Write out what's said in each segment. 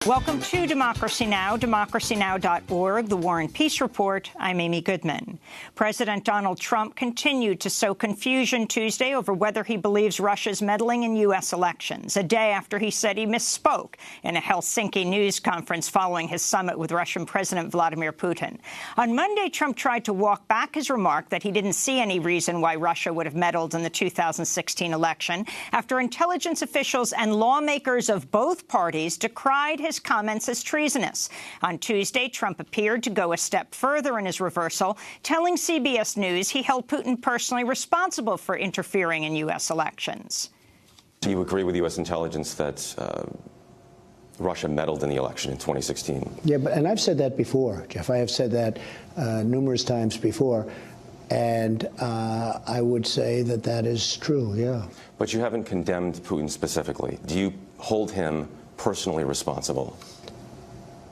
Welcome to Democracy Now!, democracynow.org, the War and Peace Report. I'm Amy Goodman. President Donald Trump continued to sow confusion Tuesday over whether he believes Russia's meddling in U.S. elections, a day after he said he misspoke in a Helsinki news conference following his summit with Russian President Vladimir Putin. On Monday, Trump tried to walk back his remark that he didn't see any reason why Russia would have meddled in the 2016 election after intelligence officials and lawmakers of both parties decried his comments as treasonous. On Tuesday, Trump appeared to go a step further in his reversal, telling CBS News he held Putin personally responsible for interfering in U.S. elections. Do you agree with U.S. intelligence that Russia meddled in the election in 2016? Yeah, and I've said that before, Jeff. I have said that numerous times before. And I would say that that is true, yeah. But you haven't condemned Putin specifically. Do you hold him personally responsible?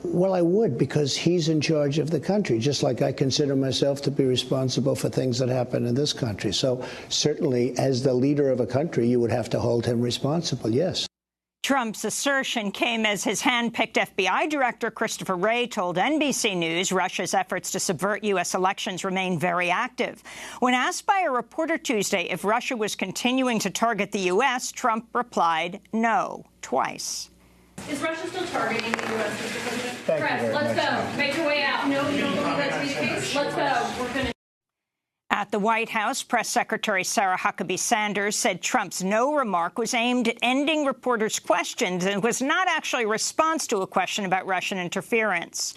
Well, I would, because he's in charge of the country, just like I consider myself to be responsible for things that happen in this country. So certainly, as the leader of a country, you would have to hold him responsible, yes. Trump's assertion came as his hand-picked FBI director, Christopher Wray, told NBC News Russia's efforts to subvert U.S. elections remain very active. When asked by a reporter Tuesday if Russia was continuing to target the U.S., Trump replied no, twice. Is Russia still targeting the U.S., Mr. President? Press, let's go. Make your way out. No, you don't believe that to be the case? Let's go. We're going to... At the White House, Press Secretary Sarah Huckabee Sanders said Trump's no remark was aimed at ending reporters' questions and was not actually a response to a question about Russian interference.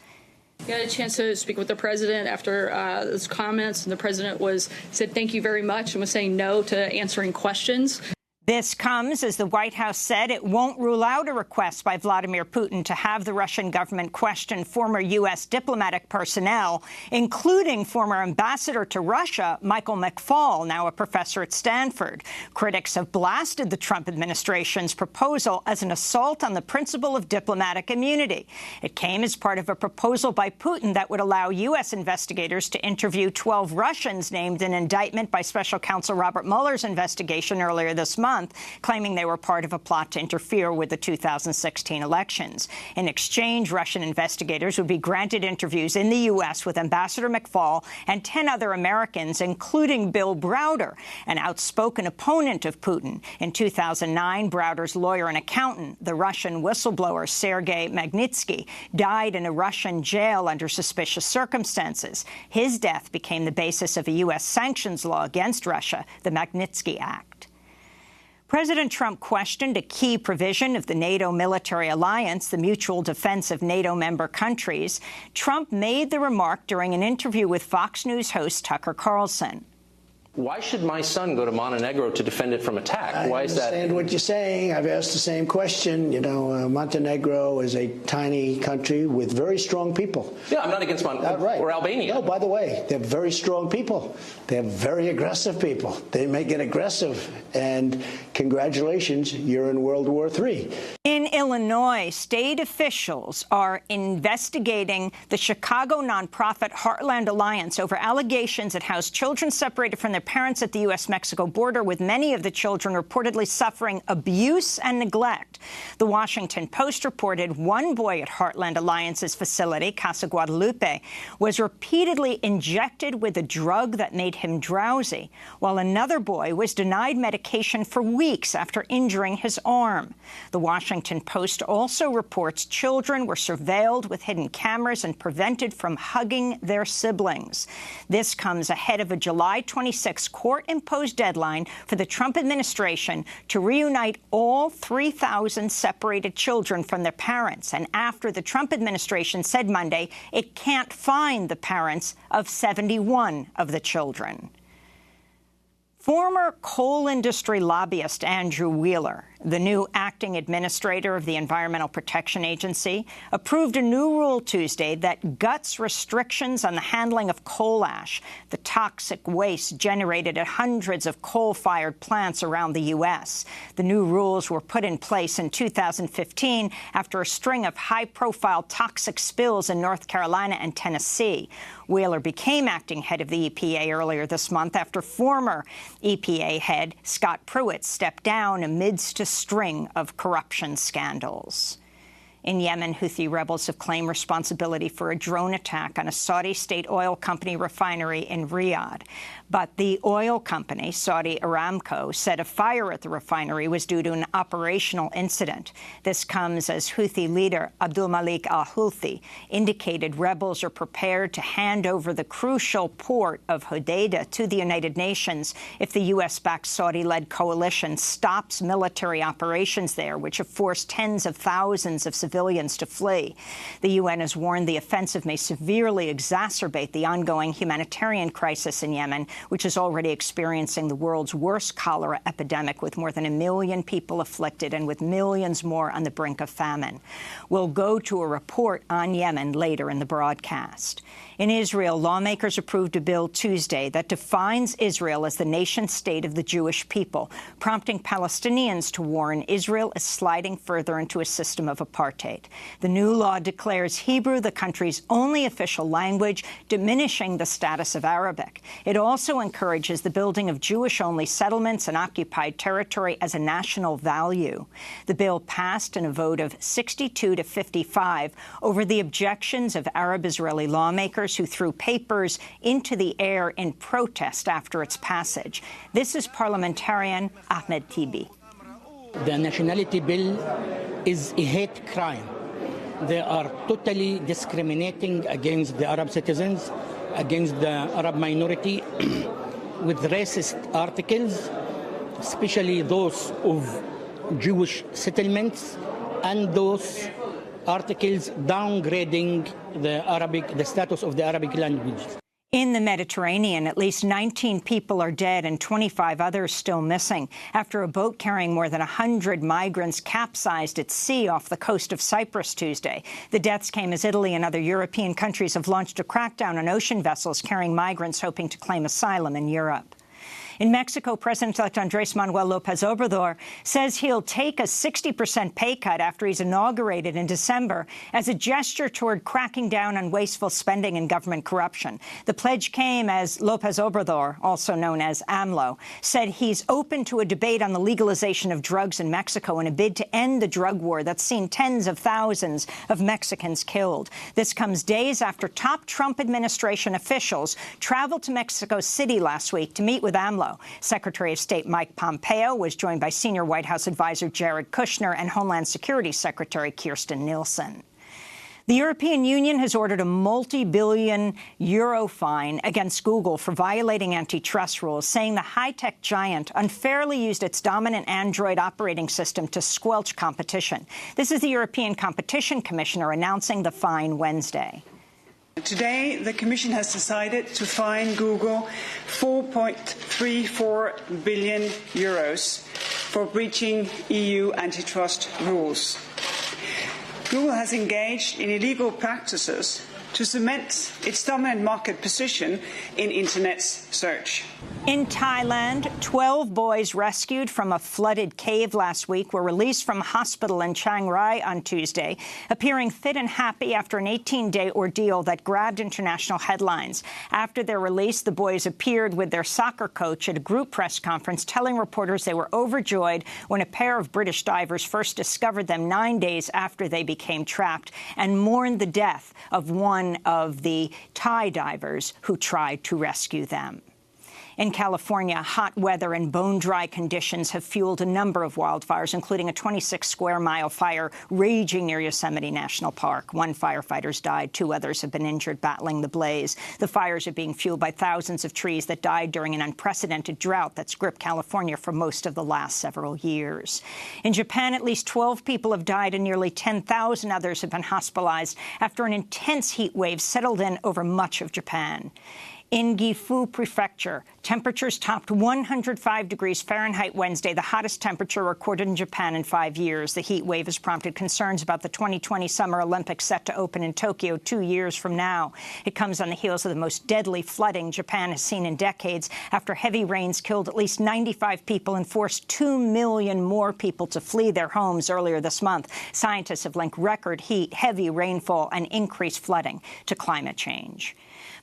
I had a chance to speak with the president after those comments, and the president said thank you very much and was saying no to answering questions. This comes as the White House said it won't rule out a request by Vladimir Putin to have the Russian government question former U.S. diplomatic personnel, including former ambassador to Russia, Michael McFaul, now a professor at Stanford. Critics have blasted the Trump administration's proposal as an assault on the principle of diplomatic immunity. It came as part of a proposal by Putin that would allow U.S. investigators to interview 12 Russians named in indictment by special counsel Robert Mueller's investigation earlier this month, claiming they were part of a plot to interfere with the 2016 elections. In exchange, Russian investigators would be granted interviews in the U.S. with Ambassador McFaul and 10 other Americans, including Bill Browder, an outspoken opponent of Putin. In 2009, Browder's lawyer and accountant, the Russian whistleblower Sergei Magnitsky, died in a Russian jail under suspicious circumstances. His death became the basis of a U.S. sanctions law against Russia, the Magnitsky Act. President Trump questioned a key provision of the NATO military alliance, the mutual defense of NATO member countries. Trump made the remark during an interview with Fox News host Tucker Carlson. Why should my son go to Montenegro to defend it from attack? Why is that? I understand what you're saying. I've asked the same question. You know, Montenegro is a tiny country with very strong people. Yeah, I'm not against Montenegro or Albania. No, by the way, they're very strong people. They're very aggressive people. They make it aggressive. And congratulations, you're in World War III. In Illinois, state officials are investigating the Chicago nonprofit Heartland Alliance over allegations it housed children separated from their parents at the U.S.-Mexico border, with many of the children reportedly suffering abuse and neglect. The Washington Post reported one boy at Heartland Alliance's facility, Casa Guadalupe, was repeatedly injected with a drug that made him drowsy, while another boy was denied medication for weeks after injuring his arm. The Washington Post also reports children were surveilled with hidden cameras and prevented from hugging their siblings. This comes ahead of a July 26 court-imposed deadline for the Trump administration to reunite all 3,000 separated children from their parents, and after the Trump administration said Monday it can't find the parents of 71 of the children. Former coal industry lobbyist Andrew Wheeler, the new acting administrator of the Environmental Protection Agency, approved a new rule Tuesday that guts restrictions on the handling of coal ash, the toxic waste generated at hundreds of coal-fired plants around the U.S. The new rules were put in place in 2015 after a string of high-profile toxic spills in North Carolina and Tennessee. Wheeler became acting head of the EPA earlier this month after former EPA head Scott Pruitt stepped down amidst a string of corruption scandals. In Yemen, Houthi rebels have claimed responsibility for a drone attack on a Saudi state oil company refinery in Riyadh. But the oil company, Saudi Aramco, said a fire at the refinery was due to an operational incident. This comes as Houthi leader Abdul Malik al-Houthi indicated rebels are prepared to hand over the crucial port of Hodeidah to the United Nations if the U.S.-backed Saudi-led coalition stops military operations there, which have forced tens of thousands of civilians to flee. The UN has warned the offensive may severely exacerbate the ongoing humanitarian crisis in Yemen, which is already experiencing the world's worst cholera epidemic, with more than 1 million people afflicted and with millions more on the brink of famine. We'll go to a report on Yemen later in the broadcast. In Israel, lawmakers approved a bill Tuesday that defines Israel as the nation-state of the Jewish people, prompting Palestinians to warn Israel is sliding further into a system of apartheid. The new law declares Hebrew the country's only official language, diminishing the status of Arabic. It also encourages the building of Jewish-only settlements in occupied territory as a national value. The bill passed in a vote of 62 to 55 over the objections of Arab-Israeli lawmakers who threw papers into the air in protest after its passage. This is parliamentarian Ahmed Tibi. The nationality bill is a hate crime. They are totally discriminating against the Arab citizens, against the Arab minority, with racist articles, especially those of Jewish settlements, and those articles downgrading the status of the Arabic language. In the Mediterranean, at least 19 people are dead and 25 others still missing after a boat carrying more than 100 migrants capsized at sea off the coast of Cyprus Tuesday. The deaths came as Italy and other European countries have launched a crackdown on ocean vessels carrying migrants hoping to claim asylum in Europe. In Mexico, President-elect Andrés Manuel Lopez Obrador says he'll take a 60% pay cut after he's inaugurated in December as a gesture toward cracking down on wasteful spending and government corruption. The pledge came as Lopez Obrador, also known as AMLO, said he's open to a debate on the legalization of drugs in Mexico in a bid to end the drug war that's seen tens of thousands of Mexicans killed. This comes days after top Trump administration officials traveled to Mexico City last week to meet with AMLO. Secretary of State Mike Pompeo was joined by senior White House advisor Jared Kushner and Homeland Security Secretary Kirstjen Nielsen. The European Union has ordered a multi-billion euro fine against Google for violating antitrust rules, saying the high-tech giant unfairly used its dominant Android operating system to squelch competition. This is the European Competition Commissioner announcing the fine Wednesday. Today, the Commission has decided to fine Google €4.34 billion for breaching EU antitrust rules. Google has engaged in illegal practices to cement its dominant market position in Internet search. In Thailand, 12 boys rescued from a flooded cave last week were released from a hospital in Chiang Rai on Tuesday, appearing fit and happy after an 18-day ordeal that grabbed international headlines. After their release, the boys appeared with their soccer coach at a group press conference, telling reporters they were overjoyed when a pair of British divers first discovered them 9 days after they became trapped, and mourned the death of one of the Thai divers who tried to rescue them. In California, hot weather and bone-dry conditions have fueled a number of wildfires, including a 26-square-mile fire raging near Yosemite National Park. 1 firefighter's died. 2 others have been injured battling the blaze. The fires are being fueled by thousands of trees that died during an unprecedented drought that's gripped California for most of the last several years. In Japan, at least 12 people have died and nearly 10,000 others have been hospitalized after an intense heat wave settled in over much of Japan. In Gifu Prefecture, temperatures topped 105 degrees Fahrenheit Wednesday, the hottest temperature recorded in Japan in 5 years. The heat wave has prompted concerns about the 2020 Summer Olympics set to open in Tokyo 2 years from now. It comes on the heels of the most deadly flooding Japan has seen in decades after heavy rains killed at least 95 people and forced 2 million more people to flee their homes earlier this month. Scientists have linked record heat, heavy rainfall, and increased flooding to climate change.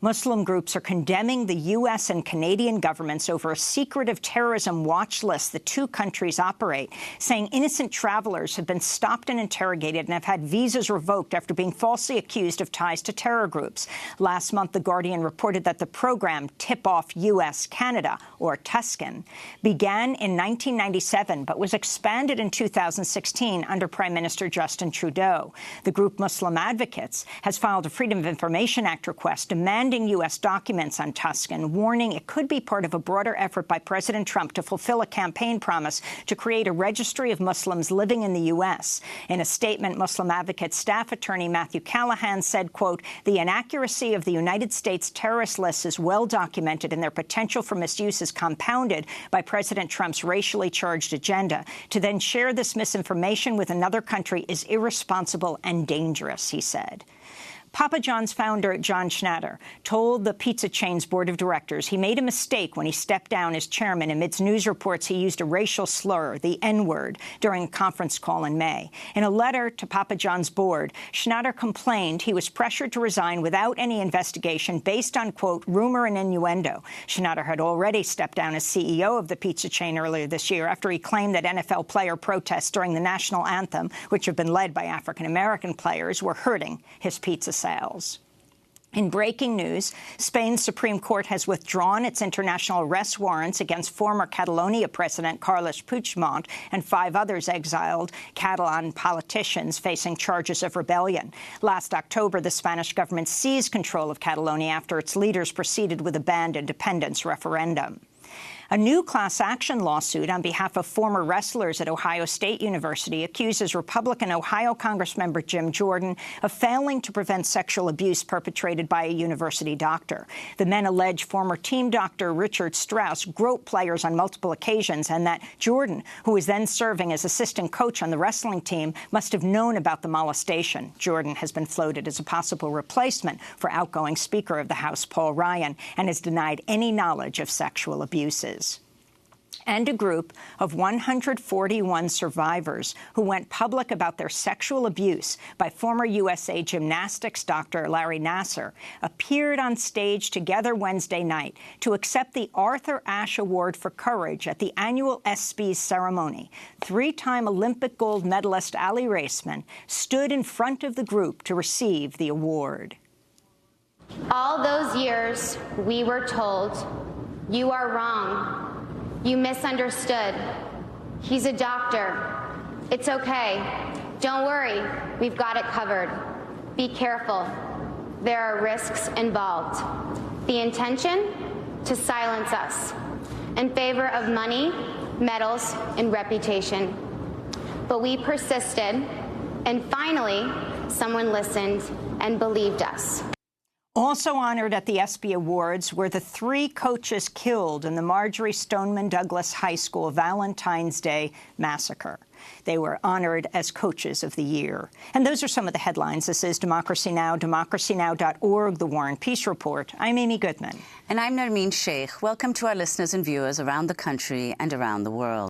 Muslim groups are condemning the U.S. and Canadian European governments over a secretive terrorism watch list the two countries operate, saying innocent travelers have been stopped and interrogated and have had visas revoked after being falsely accused of ties to terror groups. Last month, The Guardian reported that the program Tip-Off USCanada, or Tuscan, began in 1997 but was expanded in 2016 under Prime Minister Justin Trudeau. The group Muslim Advocates has filed a Freedom of Information Act request demanding U.S. documents on Tuscan, warning it could be part of a broader effort by President Trump to fulfill a campaign promise to create a registry of Muslims living in the U.S. In a statement, Muslim Advocates staff attorney Matthew Callahan said, quote, "The inaccuracy of the United States terrorist list is well documented, and their potential for misuse is compounded by President Trump's racially charged agenda. To then share this misinformation with another country is irresponsible and dangerous," he said. Papa John's founder, John Schnatter, told the pizza chain's board of directors he made a mistake when he stepped down as chairman amidst news reports he used a racial slur, the N-word, during a conference call in May. In a letter to Papa John's board, Schnatter complained he was pressured to resign without any investigation based on, quote, rumor and innuendo. Schnatter had already stepped down as CEO of the pizza chain earlier this year after he claimed that NFL player protests during the national anthem, which have been led by African-American players, were hurting his pizza sales. In breaking news, Spain's Supreme Court has withdrawn its international arrest warrants against former Catalonia President Carles Puigdemont and 5 others exiled Catalan politicians facing charges of rebellion. Last October, the Spanish government seized control of Catalonia after its leaders proceeded with a banned independence referendum. A new class action lawsuit on behalf of former wrestlers at Ohio State University accuses Republican Ohio Congressmember Jim Jordan of failing to prevent sexual abuse perpetrated by a university doctor. The men allege former team doctor Richard Strauss groped players on multiple occasions and that Jordan, who was then serving as assistant coach on the wrestling team, must have known about the molestation. Jordan has been floated as a possible replacement for outgoing Speaker of the House Paul Ryan and has denied any knowledge of sexual abuses. And a group of 141 survivors who went public about their sexual abuse by former USA gymnastics doctor Larry Nassar appeared on stage together Wednesday night to accept the Arthur Ashe Award for Courage at the annual ESPY ceremony. 3-time Olympic gold medalist Ali Raceman stood in front of the group to receive the award. All those years, we were told, "You are wrong. You misunderstood. He's a doctor. It's okay. Don't worry. We've got it covered. Be careful. There are risks involved." The intention? To silence us in favor of money, medals, and reputation. But we persisted, and finally, someone listened and believed us. Also honored at the ESPY Awards were the 3 coaches killed in the Marjory Stoneman Douglas High School Valentine's Day massacre. They were honored as Coaches of the Year. And those are some of the headlines. This is Democracy Now!, democracynow.org, The War and Peace Report. I'm Amy Goodman. And I'm Nermeen Sheikh. Welcome to our listeners and viewers around the country and around the world.